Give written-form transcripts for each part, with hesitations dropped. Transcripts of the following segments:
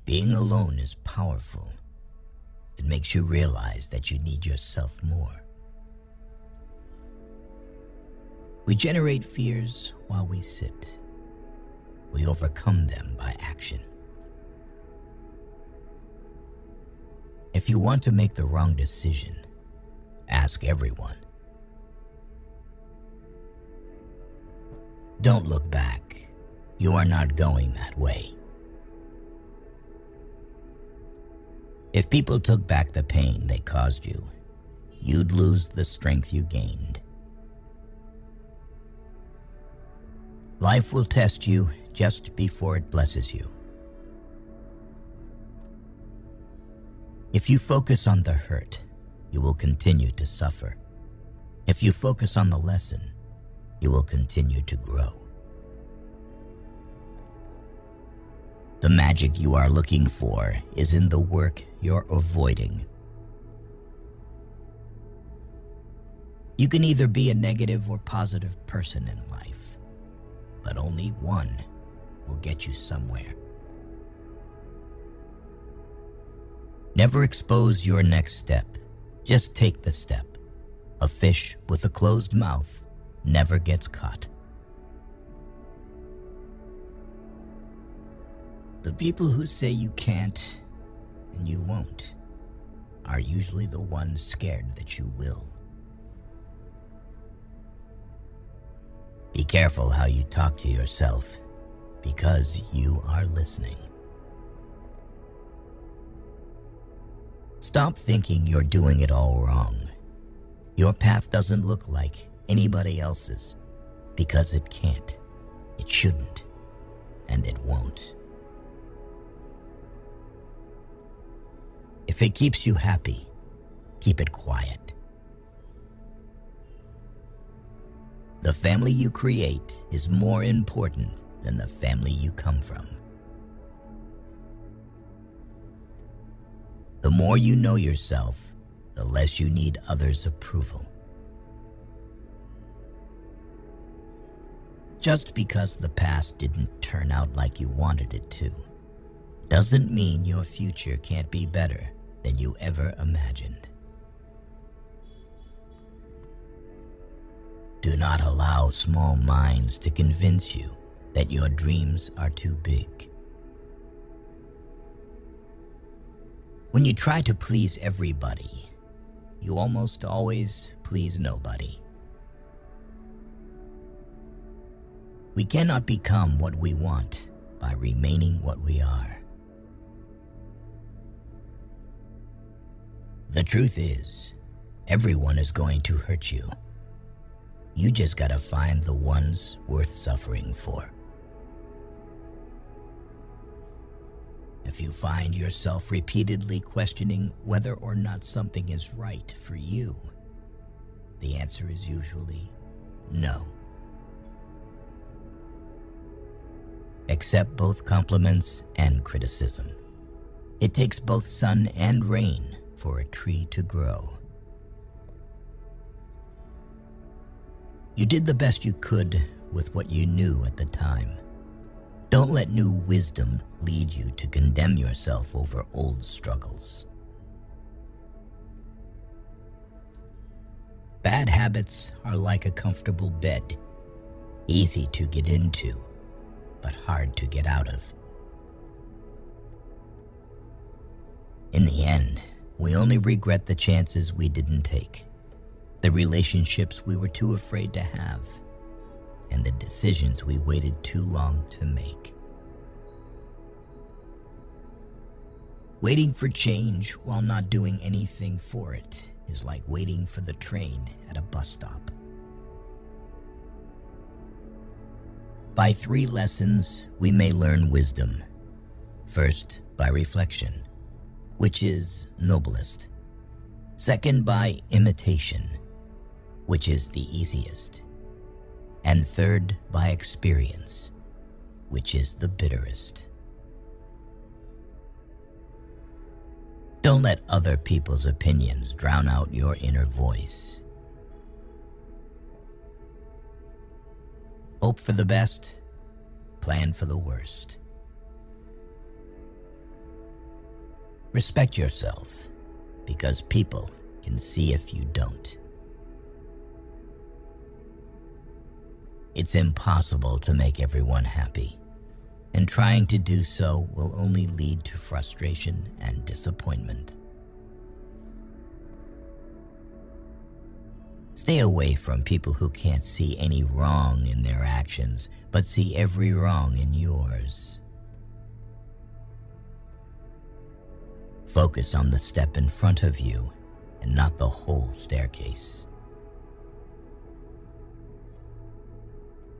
Being alone is powerful. It makes you realize that you need yourself more. We generate fears while we sit. We overcome them by action. If you want to make the wrong decision, ask everyone. Don't look back. You are not going that way. If people took back the pain they caused you, you'd lose the strength you gained. Life will test you just before it blesses you. If you focus on the hurt, you will continue to suffer. If you focus on the lesson, you will continue to grow. The magic you are looking for is in the work you're avoiding. You can either be a negative or positive person in life, but only one will get you somewhere. Never expose your next step. Just take the step. A fish with a closed mouth never gets caught. The people who say you can't and you won't are usually the ones scared that you will. Be careful how you talk to yourself, because you are listening. Stop thinking you're doing it all wrong. Your path doesn't look like anybody else's, because it can't, it shouldn't, and it won't. If it keeps you happy, keep it quiet. The family you create is more important than the family you come from. The more you know yourself, the less you need others' approval. Just because the past didn't turn out like you wanted it to, doesn't mean your future can't be better than you ever imagined. Do not allow small minds to convince you that your dreams are too big. When you try to please everybody, you almost always please nobody. We cannot become what we want by remaining what we are. The truth is, everyone is going to hurt you. You just gotta find the ones worth suffering for. If you find yourself repeatedly questioning whether or not something is right for you, the answer is usually no. Accept both compliments and criticism. It takes both sun and rain for a tree to grow. You did the best you could with what you knew at the time. Don't let new wisdom lead you to condemn yourself over old struggles. Bad habits are like a comfortable bed, easy to get into, but hard to get out of. In the end, we only regret the chances we didn't take, the relationships we were too afraid to have, and the decisions we waited too long to make. Waiting for change while not doing anything for it is like waiting for the train at a bus stop. By 3 lessons, we may learn wisdom. First, by reflection, which is noblest. Second, by imitation, which is the easiest. And third, by experience, which is the bitterest. Don't let other people's opinions drown out your inner voice. Hope for the best, plan for the worst. Respect yourself, because people can see if you don't. It's impossible to make everyone happy, and trying to do so will only lead to frustration and disappointment. Stay away from people who can't see any wrong in their actions, but see every wrong in yours. Focus on the step in front of you and not the whole staircase.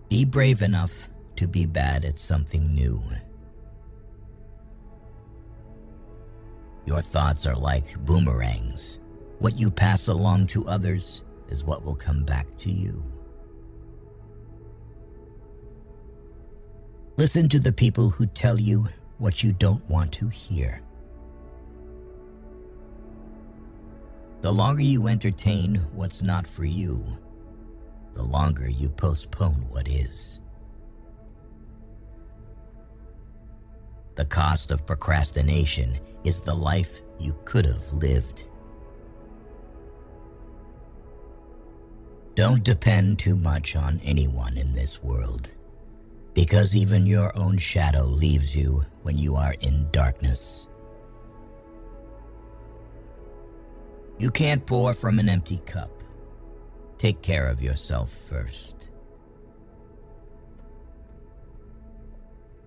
Be brave enough to be bad at something new. Your thoughts are like boomerangs. What you pass along to others is what will come back to you. Listen to the people who tell you what you don't want to hear. The longer you entertain what's not for you, the longer you postpone what is. The cost of procrastination is the life you could have lived. Don't depend too much on anyone in this world, because even your own shadow leaves you when you are in darkness. You can't pour from an empty cup. Take care of yourself first.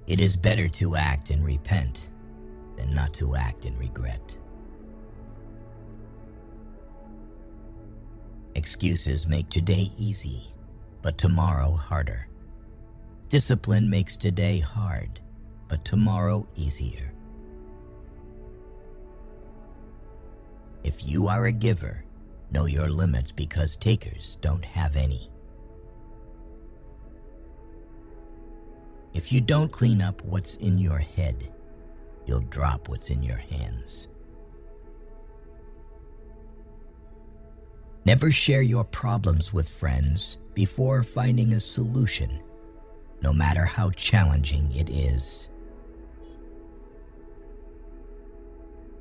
It is better to act and repent than not to act and regret. Excuses make today easy, but tomorrow harder. Discipline makes today hard, but tomorrow easier. If you are a giver, know your limits, because takers don't have any. If you don't clean up what's in your head, you'll drop what's in your hands. Never share your problems with friends before finding a solution, no matter how challenging it is.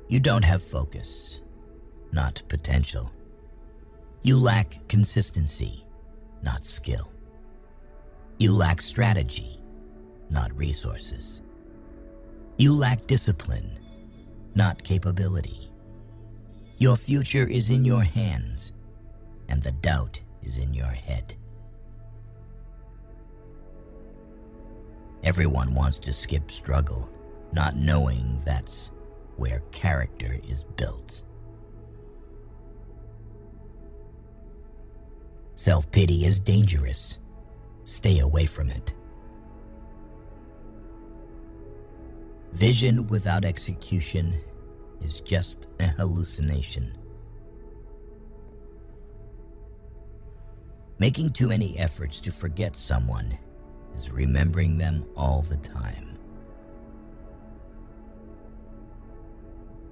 You don't have focus, not potential. You lack consistency, not skill. You lack strategy, not resources. You lack discipline, not capability. Your future is in your hands, and the doubt is in your head. Everyone wants to skip struggle, not knowing that's where character is built. Self-pity is dangerous. Stay away from it. Vision without execution is just a hallucination. Making too many efforts to forget someone is remembering them all the time.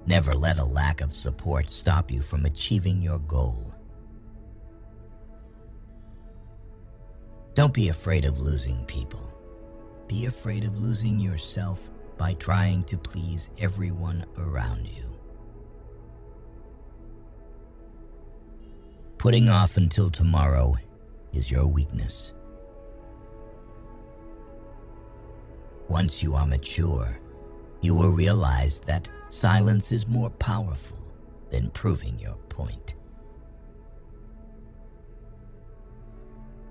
Never let a lack of support stop you from achieving your goal. Don't be afraid of losing people. Be afraid of losing yourself by trying to please everyone around you. Putting off until tomorrow is your weakness. Once you are mature, you will realize that silence is more powerful than proving your point.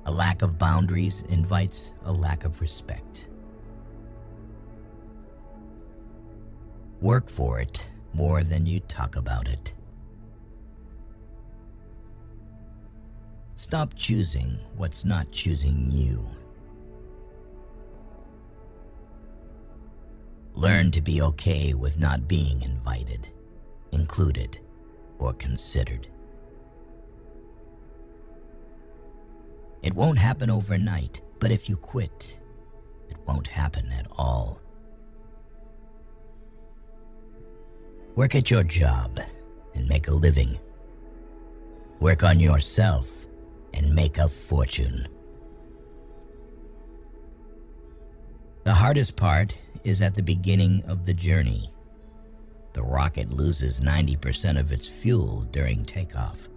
A lack of boundaries invites a lack of respect. Work for it more than you talk about it. Stop choosing what's not choosing you. Learn to be okay with not being invited, included, or considered. It won't happen overnight, but if you quit, it won't happen at all. Work at your job and make a living. Work on yourself and make a fortune. The hardest part is at the beginning of the journey. the rocket loses 90% of its fuel during takeoff.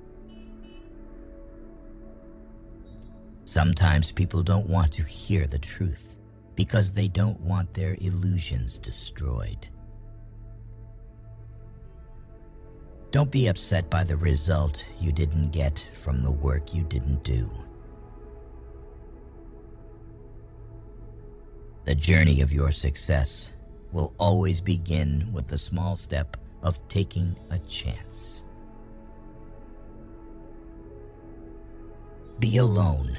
Sometimes people don't want to hear the truth because they don't want their illusions destroyed. Don't be upset by the result you didn't get from the work you didn't do. The journey of your success will always begin with the small step of taking a chance. Be alone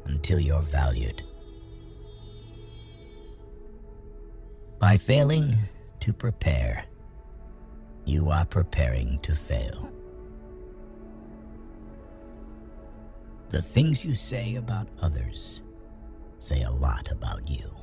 until you're valued. By failing to prepare, you are preparing to fail. The things you say about others say a lot about you.